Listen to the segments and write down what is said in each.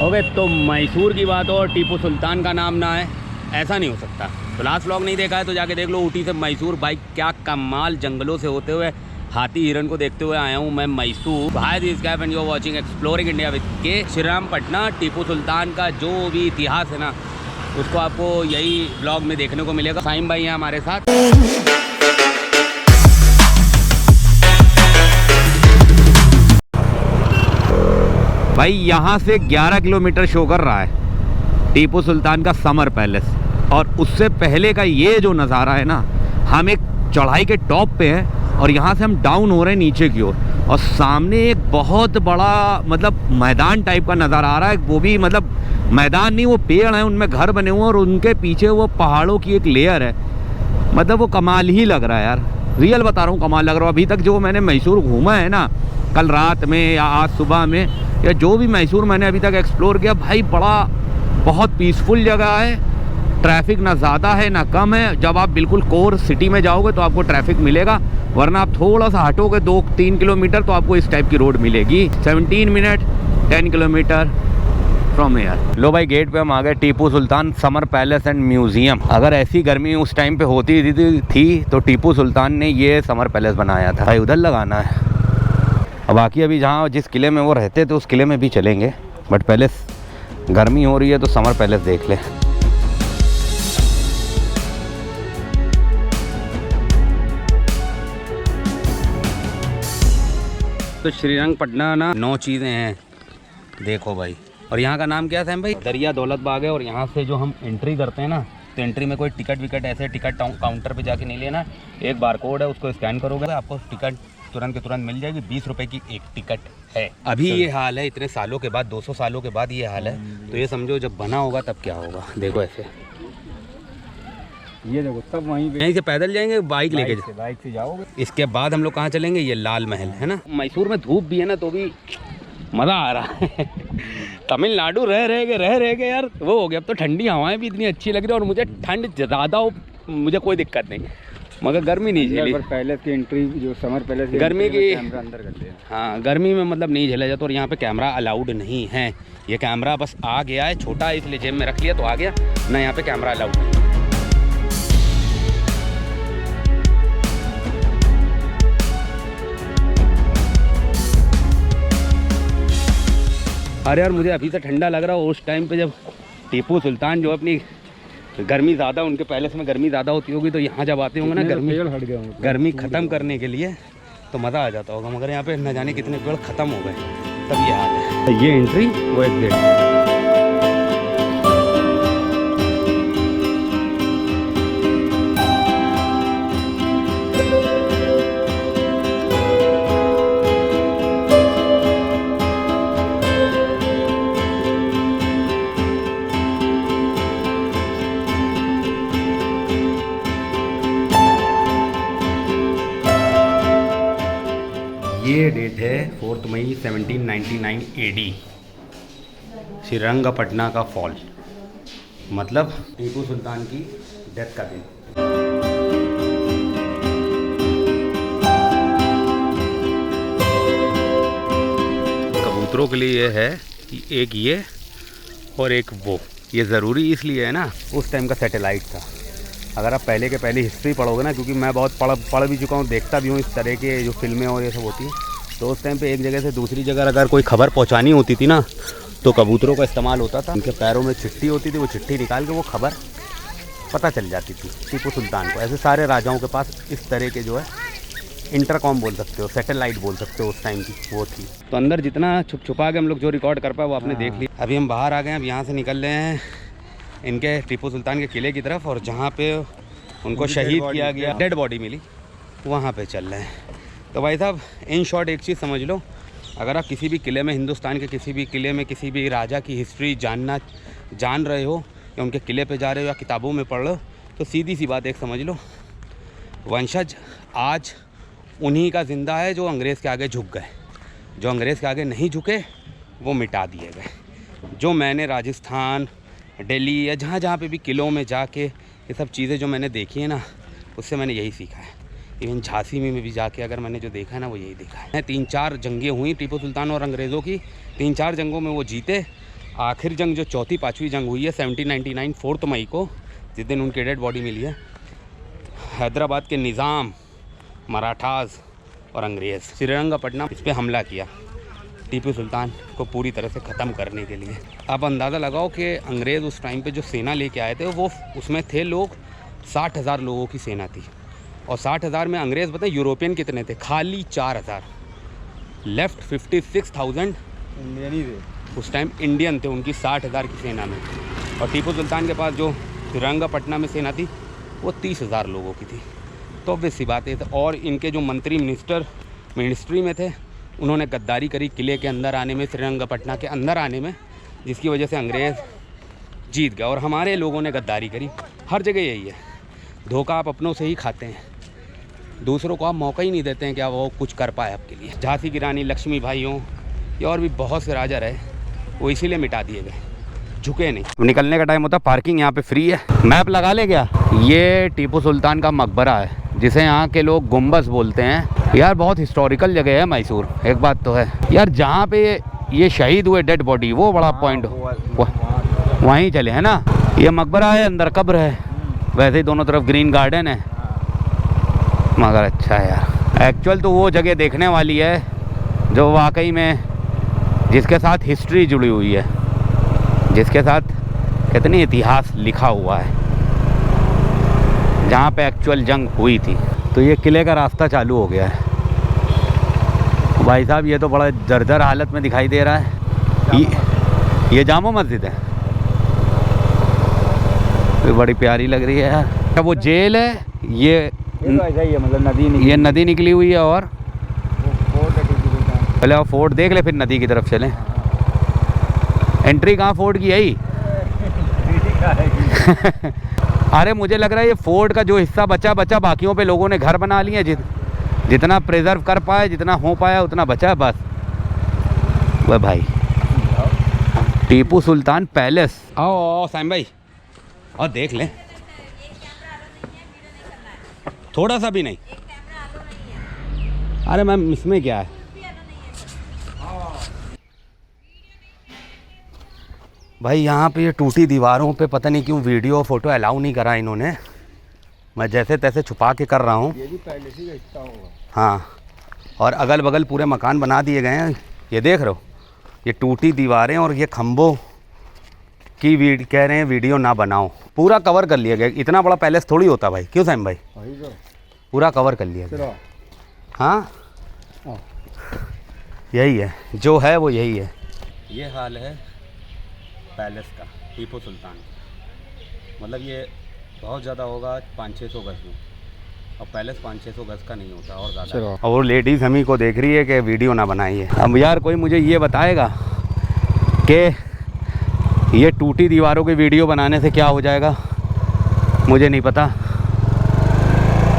Okay, तो मैसूर की बात हो और टीपू सुल्तान का नाम ना है, ऐसा नहीं हो सकता। तो लास्ट व्लॉग नहीं देखा है तो जाके देख लो। ऊटी से मैसूर भाई क्या कमाल, जंगलों से होते हुए हाथी हिरन को देखते हुए आया हूँ मैं मैसूर। भाई this guy and you are watching exploring India with K. Srirangapatna Tipu Sultan का जो भी इतिहास है ना, उसको आपको यही व्लॉग में देखने को मिलेगा। साइम भाई हैं हमारे साथ। भाई यहाँ से 11 किलोमीटर शो कर रहा है टीपू सुल्तान का समर पैलेस। और उससे पहले का ये जो नज़ारा है ना, हम एक चढ़ाई के टॉप पे हैं और यहाँ से हम डाउन हो रहे हैं नीचे की ओर। और सामने एक बहुत बड़ा मतलब मैदान टाइप का नज़ारा आ रहा है। वो भी मतलब मैदान नहीं, वो पेड़ हैं, उनमें घर बने हुए हैं और उनके पीछे वो पहाड़ों की एक लेयर है। मतलब वो कमाल ही लग रहा है यार, रियल बता रहा हूँ, कमाल लग रहा है। अभी तक जो मैंने मैसूर घूमा है ना, कल रात में या आज सुबह में, या जो भी मैसूर मैंने अभी तक एक्सप्लोर किया, भाई बड़ा बहुत पीसफुल जगह है। ट्रैफिक ना ज़्यादा है ना कम है। जब आप बिल्कुल कोर सिटी में जाओगे तो आपको ट्रैफिक मिलेगा, वरना आप थोड़ा सा हटोगे 2-3 किलोमीटर तो आपको इस टाइप की रोड मिलेगी। 17 मिनट 10 किलोमीटर फ्रॉम एयर। लो भाई, गेट पे हम आ गए, Tipu Sultan summer palace and museum. अगर ऐसी गर्मी उस टाइम पे होती थी तो टीपू सुल्तान ने ये समर पैलेस बनाया था। भाई उधर लगाना है। अब बाकी अभी जहाँ जिस किले में वो रहते थे उस किले में भी चलेंगे, बट पहले गर्मी हो रही है तो समर पैलेस देख ले। तो श्रीरंगपटना ना 9 चीज़ें हैं, देखो भाई। और यहाँ का नाम क्या था भाई? दरिया दौलत बाग है। और यहाँ से जो हम एंट्री करते हैं ना, तो एंट्री में कोई टिकट विकट ऐसे टिकट काउंटर पे जाके नहीं लेना। एक बारकोड है, उसको स्कैन करोगे आपको टिकट तुरंत के तुरंत मिल जाएगी। 20 रुपए की एक टिकट है। अभी ये हाल है, इतने सालों के बाद, 200 सालों के बाद ये हाल है। तो ये समझो जब बना होगा तब क्या होगा। देखो ऐसे, ये देखो सब वहीं पे। यहीं से पैदल जाएंगे, बाइक लेके बाइक से जाओगे। इसके बाद हम लोग कहाँ चलेंगे? ये लाल महल है ना। मैसूर में धूप भी है ना, तो भी मज़ा आ रहा है। तमिलनाडु रह के यार वो हो गया। अब तो ठंडी हवाएं भी इतनी अच्छी लग रही है और मुझे ठंड ज़्यादा हो, मुझे कोई दिक्कत नहीं, मगर गर्मी नहीं झेली। पैलेस की एंट्री जो समर पैलेस गर्मी की कैमरा अंदर करते हैं। हाँ, गर्मी में मतलब नहीं झेला जाता। और यहाँ पे कैमरा अलाउड नहीं है। ये कैमरा बस आ गया है छोटा, इसलिए जेब में रख लिया तो आ गया ना। यहाँ पे कैमरा अलाउड नहीं। अरे यार, मुझे अभी से ठंडा लग रहा है। उस टाइम पे जब टीपू सुल्तान जो अपनी गर्मी ज़्यादा, उनके पैलेस में गर्मी ज़्यादा होती होगी, तो यहाँ जब आते होंगे ना गर्मी ख़त्म करने के लिए, तो मज़ा आ जाता होगा। मगर यहाँ पे न जाने कितने पेड़ ख़त्म हो गए, तब ये हाल है। ये एंट्री, वो एग्जिट। ये डेट है 4 मई 1799 AD, श्रीरंगपटना का फॉल, मतलब टीपू सुल्तान की डेथ का दिन। कबूतरों के लिए ये है कि एक ये और एक वो। ये ज़रूरी इसलिए है ना, उस टाइम का सैटेलाइट था। अगर आप पहले के पहले हिस्ट्री पढ़ोगे ना, क्योंकि मैं बहुत पढ़ भी चुका हूँ, देखता भी हूँ इस तरह के जो फिल्में और ये सब होती हैं, तो उस टाइम पे एक जगह से दूसरी जगह अगर कोई खबर पहुँचानी होती थी ना, तो कबूतरों का इस्तेमाल होता था। उनके पैरों में चिट्ठी होती थी, वो चिट्ठी निकाल के वो खबर पता चल जाती थी टीपू सुल्तान को। ऐसे सारे राजाओं के पास इस तरह के जो है इंटरकॉम बोल सकते हो, सैटेलाइट बोल सकते हो, उस टाइम की वो थी। तो अंदर जितना छुपा के हम लोग जो रिकॉर्ड कर पाए वो आपने देख लिया। अभी हम बाहर आ गए हैं। अब यहाँ से निकल रहे हैं इनके टीपू सुल्तान के किले की तरफ, और जहाँ पे उनको शहीद किया गया, डेड बॉडी मिली, वहाँ पे चल रहे हैं। तो भाई साहब, इन शॉर्ट एक चीज़ समझ लो, अगर आप किसी भी किले में, हिंदुस्तान के किसी भी किले में किसी भी राजा की हिस्ट्री जान रहे हो, या उनके किले पे जा रहे हो, या किताबों में पढ़ लो, तो सीधी सी बात एक समझ लो, वंशज आज उन्हीं का ज़िंदा है जो अंग्रेज़ के आगे झुक गए। जो अंग्रेज़ के आगे नहीं झुके वो मिटा दिए गए। जो मैंने राजस्थान, दिल्ली या जहाँ जहाँ पे भी किलों में जाके ये सब चीज़ें जो मैंने देखी है ना, उससे मैंने यही सीखा है। इवन झांसी में भी जाके अगर मैंने जो देखा है ना, वो यही देखा है। 3-4 जंगें हुई टीपू सुल्तान और अंग्रेज़ों की। 3-4 जंगों में वो जीते, आखिर जंग जो चौथी पाँचवीं जंग हुई है 1799 4 मई को, जिस दिन उनकी डेड बॉडी मिली है, हैदराबाद के निज़ाम, मराठास और अंग्रेज़ श्रीरंगपट्टनम इस पर हमला किया टीपू सुल्तान को पूरी तरह से ख़त्म करने के लिए। आप अंदाज़ा लगाओ कि अंग्रेज़ उस टाइम पे जो सेना लेके आए थे वो उसमें थे लोग 60,000 लोगों की सेना थी, और 60,000 में अंग्रेज़ बताएं यूरोपियन कितने थे, खाली 4,000। लेफ्ट 56,000 इंडियन ही थे उस टाइम इंडियन थे उनकी 60,000 की सेना में, और टीपू सुल्तान के पास जो श्रीरंगपट्टनम में सेना थी वो 30,000 लोगों की थी। तो ऑब्वियस सी बात है। और इनके जो मंत्री मिनिस्ट्री में थे उन्होंने गद्दारी करी किले के अंदर आने में, श्रीरंगपट्टनम के अंदर आने में, जिसकी वजह से अंग्रेज़ जीत गया। और हमारे लोगों ने गद्दारी करी। हर जगह यही है, धोखा आप अपनों से ही खाते हैं, दूसरों को आप मौका ही नहीं देते हैं कि आप वो कुछ कर पाए आपके लिए। झांसी की रानी लक्ष्मीबाई हों या और भी बहुत से राजा रहे, वो इसीलिए मिटा दिए गए, झुके नहीं। निकलने का टाइम होता, पार्किंग यहाँ पे फ्री है। मैप लगा ले क्या? ये टीपू सुल्तान का मकबरा है, जिसे यहाँ के लोग गुम्बस बोलते हैं। यार बहुत हिस्टोरिकल जगह है मैसूर, एक बात तो है यार। जहाँ पे ये शहीद हुए डेड बॉडी, वो बड़ा पॉइंट वहीं चले है ना। ये मकबरा है, अंदर कब्र है, वैसे ही दोनों तरफ ग्रीन गार्डन है। मगर अच्छा है यार, एक्चुअल तो वो जगह देखने वाली है जो वाकई में जिसके साथ हिस्ट्री जुड़ी हुई है, जिसके साथ कितनी इतिहास लिखा हुआ है, जहाँ पे एक्चुअल जंग हुई थी। तो ये किले का रास्ता चालू हो गया है भाई साहब। ये तो बड़ा जर्जर हालत में दिखाई दे रहा है। ये जामा मस्जिद है, ये बड़ी प्यारी लग रही है यार। वो जेल है, ये ऐसा ही है, मतलब नदी ये नदी निकली हुई है, और फोर्ट है टीपू सुल्तान। पहले वो फोर्ट देख ले, फिर नदी की तरफ चलें। एंट्री कहाँ फोर्ट की है? अरे मुझे लग रहा है ये फोर्ट का जो हिस्सा बचा बाकियों पे लोगों ने घर बना लिए। जितना प्रिजर्व कर पाए, जितना हो पाया उतना बचा बस। वह भाई टीपू सुल्तान पैलेस। आओ साइम भाई, और देख लें, थोड़ा सा भी नहीं। अरे मैम इसमें क्या है? भाई यहाँ पे ये टूटी दीवारों पे पता नहीं क्यों वीडियो और फोटो अलाउ नहीं करा इन्होंने। मैं जैसे तैसे छुपा के कर रहा हूँ। ये भी पहले से का हिस्सा होगा। हाँ, और अगल बगल पूरे मकान बना दिए गए हैं। ये देख रहे हो, ये टूटी दीवारें और ये खम्भों की कह रहे हैं वीडियो ना बनाओ। पूरा कवर कर लिया गया। इतना बड़ा पैलेस थोड़ी होता भाई, क्यों साइम भाई? वही तो पूरा कवर कर लिया गया। हाँ यही है, जो है वो यही है। ये हाल है पैलेस का टीपू सुल्तान। मतलब ये बहुत ज़्यादा होगा 500-600 गज में, और पैलेस 500-600 गज का नहीं होता, और ज़्यादा। और वो लेडीज़ हम ही को देख रही है कि वीडियो ना बनाइए। अब यार कोई मुझे ये बताएगा कि ये टूटी दीवारों की वीडियो बनाने से क्या हो जाएगा? मुझे नहीं पता।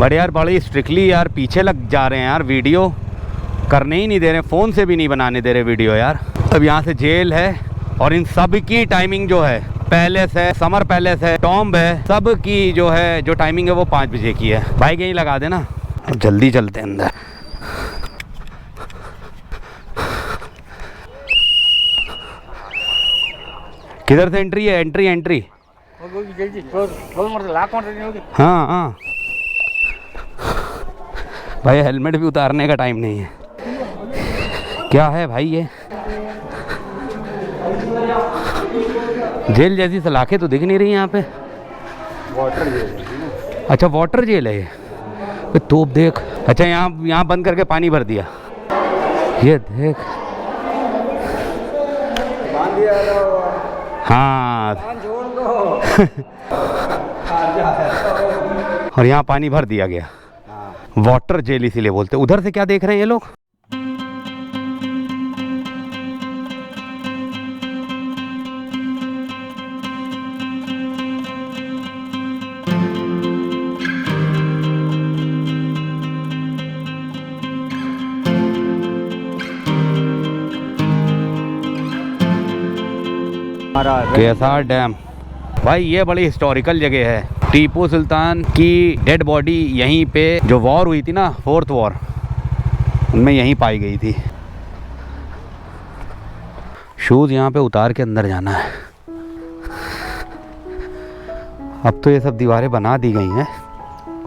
बट यार बड़ी स्ट्रिक्टली यार पीछे लग जा रहे हैं यार, वीडियो करने ही नहीं दे रहे, फ़ोन से भी नहीं बनाने दे रहे वीडियो यार। अब यहाँ से जेल है, और इन सब की टाइमिंग जो है, पैलेस है, समर पैलेस है, टॉम्ब है, सब की जो है जो टाइमिंग है वो 5 बजे की है। बाइक यहीं लगा देना, अब जल्दी चलते हैं अंदर। किधर से एंट्री है? एंट्री हाँ हाँ भाई, हेलमेट भी उतारने का टाइम नहीं है। क्या है भाई ये? जेल जैसी सलाखें तो दिख नहीं रही यहाँ पे। वाटर जेल है। अच्छा वाटर जेल है ये। तोप देख। अच्छा यहाँ बंद करके पानी भर दिया। ये देख। बांध दिया हाँ छोड़ दो। और यहाँ पानी भर दिया गया। वाटर जेल इसीलिए बोलते। उधर से क्या देख रहे हैं ये लोग? केसार डैम। भाई ये बड़ी हिस्टोरिकल जगह है। टीपू सुल्तान की डेड बॉडी यहीं पे, जो वॉर हुई थी ना, 4th वॉर, उनमें यहीं पाई गई थी। शूज़ यहाँ पे उतार के अंदर जाना है। अब तो ये सब दीवारें बना दी गई हैं,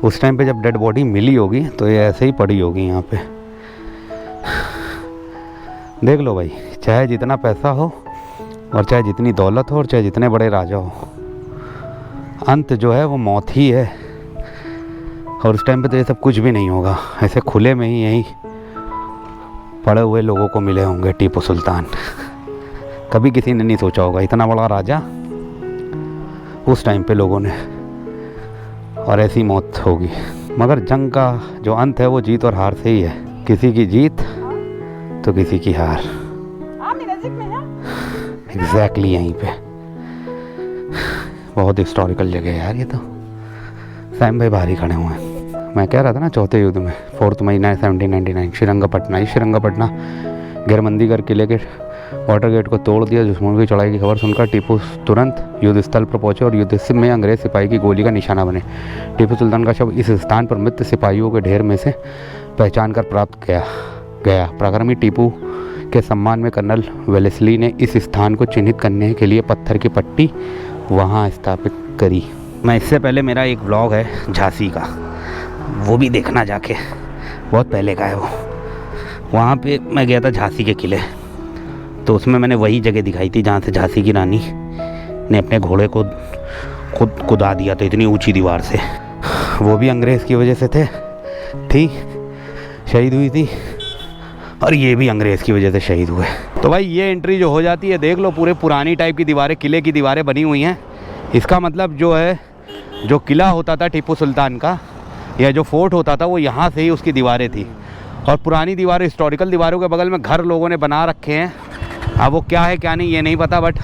उस टाइम पे जब डेड बॉडी मिली होगी तो ये ऐसे ही पड़ी होगी यहाँ पे। देख लो भाई, चाहे जितना पैसा हो और चाहे जितनी दौलत हो और चाहे जितने बड़े राजा हो, अंत जो है वो मौत ही है। और उस टाइम पे तो ये सब कुछ भी नहीं होगा, ऐसे खुले में ही यहीं पड़े हुए लोगों को मिले होंगे टीपू सुल्तान। कभी किसी ने नहीं सोचा होगा इतना बड़ा राजा उस टाइम पे लोगों ने, और ऐसी मौत होगी। मगर जंग का जो अंत है वो जीत और हार से ही है, किसी की जीत तो किसी की हार। एग्जैक्टली यहीं पे। बहुत हिस्टोरिकल जगह है यार ये तो। सैम भाई बाहर ही खड़े हुए हैं। मैं कह रहा था ना चौथे युद्ध में 4 मई 1799 श्रीरंगपटना, इस श्रीरंगपटना गिरमंदीगर किले के वाटर गेट को तोड़ दिया। दुश्मनों की चढ़ाई की खबर सुनकर टीपू तुरंत युद्ध स्थल पर पहुंचे और युद्ध में अंग्रेज सिपाही की गोली का निशाना बने। टीपू सुल्तान का शव इस स्थान पर मृत सिपाहियों के ढेर में से पहचान कर प्राप्त गया। पराक्रमी टीपू के सम्मान में कर्नल वेलेस्ली ने इस स्थान को चिन्हित करने के लिए पत्थर की पट्टी वहाँ स्थापित करी। मैं इससे पहले मेरा एक व्लॉग है झांसी का, वो भी देखना जाके, बहुत पहले का है वो। वहाँ पे मैं गया था झांसी के किले, तो उसमें मैंने वही जगह दिखाई थी जहाँ से झांसी की रानी ने अपने घोड़े को खुद कुदा दिया था इतनी ऊंची दीवार से। वो भी अंग्रेज़ की वजह से थी शहीद हुई थी, और ये भी अंग्रेज़ की वजह से शहीद हुए। तो भाई ये एंट्री जो हो जाती है, देख लो पूरे पुरानी टाइप की दीवारें, किले की दीवारें बनी हुई हैं। इसका मतलब जो है, जो किला होता था टीपू सुल्तान का या जो फोर्ट होता था वो यहाँ से ही उसकी दीवारें थी। और पुरानी दीवारें, हिस्टोरिकल दीवारों के बगल में घर लोगों ने बना रखे हैं। अब वो क्या है क्या नहीं ये नहीं पता, बट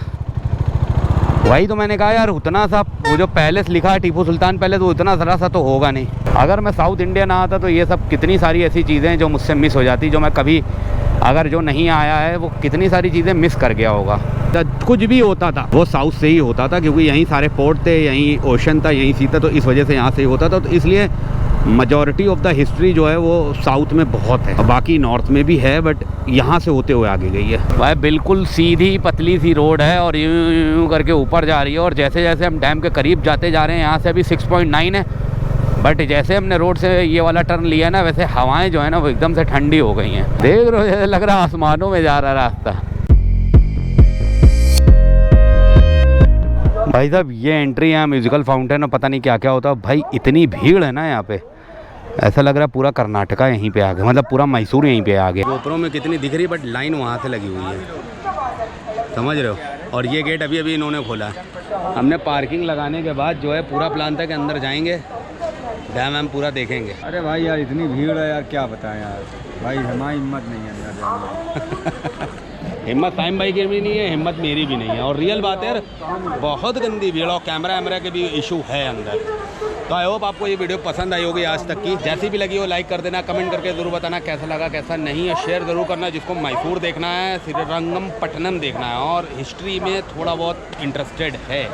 वही तो मैंने कहा यार, उतना सा वो जो पैलेस लिखा है टीपू सुल्तान पैलेस, वो इतना ज़रा सा तो होगा नहीं। अगर मैं साउथ इंडिया ना आता तो ये सब कितनी सारी ऐसी चीज़ें जो मुझसे मिस हो जाती, जो मैं कभी अगर जो नहीं आया है वो कितनी सारी चीज़ें मिस कर गया होगा। कुछ भी होता था वो साउथ से ही होता था, क्योंकि यहीं सारे पोर्ट थे, यहीं ओशन था, यहीं सी था, तो इस वजह से यहाँ से ही होता था। तो इसलिए मेजॉरिटी ऑफ द हिस्ट्री जो है वो साउथ में बहुत है, बाकी नॉर्थ में भी है, बट यहाँ से होते हुए आगे गई है। भाई बिल्कुल सीधी पतली सी रोड है और यूं करके ऊपर जा रही है। और जैसे जैसे हम डैम के करीब जाते जा रहे हैं, यहाँ से अभी 6.9 है, बट जैसे हमने रोड से ये वाला टर्न लिया ना, वैसे हवाएं जो है ना वो एकदम से ठंडी हो गई हैं। देख रहे हो, जैसे लग रहा है आसमानों में जा रहा रास्ता। भाई साहब ये एंट्री है म्यूजिकल फाउंटेन, और पता नहीं क्या क्या होता है भाई। इतनी भीड़ है ना यहाँ पे, ऐसा लग रहा है पूरा कर्नाटका यहीं पे आ गया, मतलब पूरा मैसूर यहीं पे आ गया। गोप्रो में कितनी दिख रही, बट लाइन वहाँ से लगी हुई है, समझ रहे हो। और ये गेट अभी अभी इन्होंने खोला है। हमने पार्किंग लगाने के बाद जो है पूरा प्लान था कि अंदर जाएंगे, डैम हम पूरा देखेंगे। अरे भाई यार इतनी भीड़ है यार, क्या बताएं यार भाई, हमारी हिम्मत नहीं है अंदर जाने। हिम्मत साइम भाई की भी नहीं है, हिम्मत मेरी भी नहीं है। और रियल बात है यार, बहुत गंदी भीड़, और कैमरा वैमरा के भी इशू है अंदर। तो आई होप आपको ये वीडियो पसंद आई होगी आज तक की। जैसी भी लगी हो लाइक कर देना, कमेंट करके ज़रूर बताना कैसा लगा कैसा नहीं, और शेयर ज़रूर करना जिसको मैसूर देखना है, श्रीरंगपट्टनम देखना है और हिस्ट्री में थोड़ा बहुत इंटरेस्टेड है।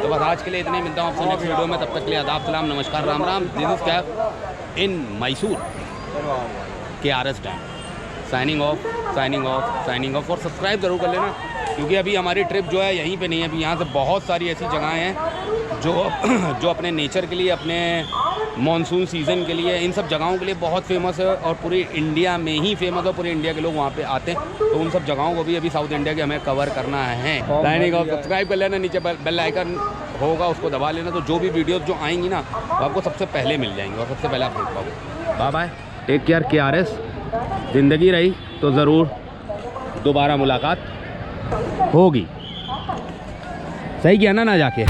तो बस आज के लिए इतने, मिलता हूँ आपसे नेक्स्ट वीडियो में। तब तक के लिए आदाब, सलाम, नमस्कार, Ram Ram. This is Kaif in Mysore KRS dam. Signing off. और सब्सक्राइब ज़रूर कर लेना, क्योंकि अभी हमारी ट्रिप जो है यहीं पे नहीं है। अभी यहाँ से बहुत सारी ऐसी जगहें हैं जो अपने नेचर के लिए, अपने मॉनसून सीज़न के लिए, इन सब जगहों के लिए बहुत फेमस है, और पूरी इंडिया में ही फेमस है। पूरी इंडिया के लोग वहाँ पे आते हैं, तो उन सब जगहों को भी अभी साउथ इंडिया के हमें कवर करना है। Signing off. सब्सक्राइब कर लेना, नीचे बेल आइकन होगा उसको दबा लेना, तो जो भी वीडियोज़ जो आएंगी ना वो आपको सबसे पहले मिल जाएंगे और सबसे पहले आप देख पाओगे। Bye bye, take care KRS। ज़िंदगी रही तो ज़रूर दोबारा मुलाकात होगी। सही किया ना जाके।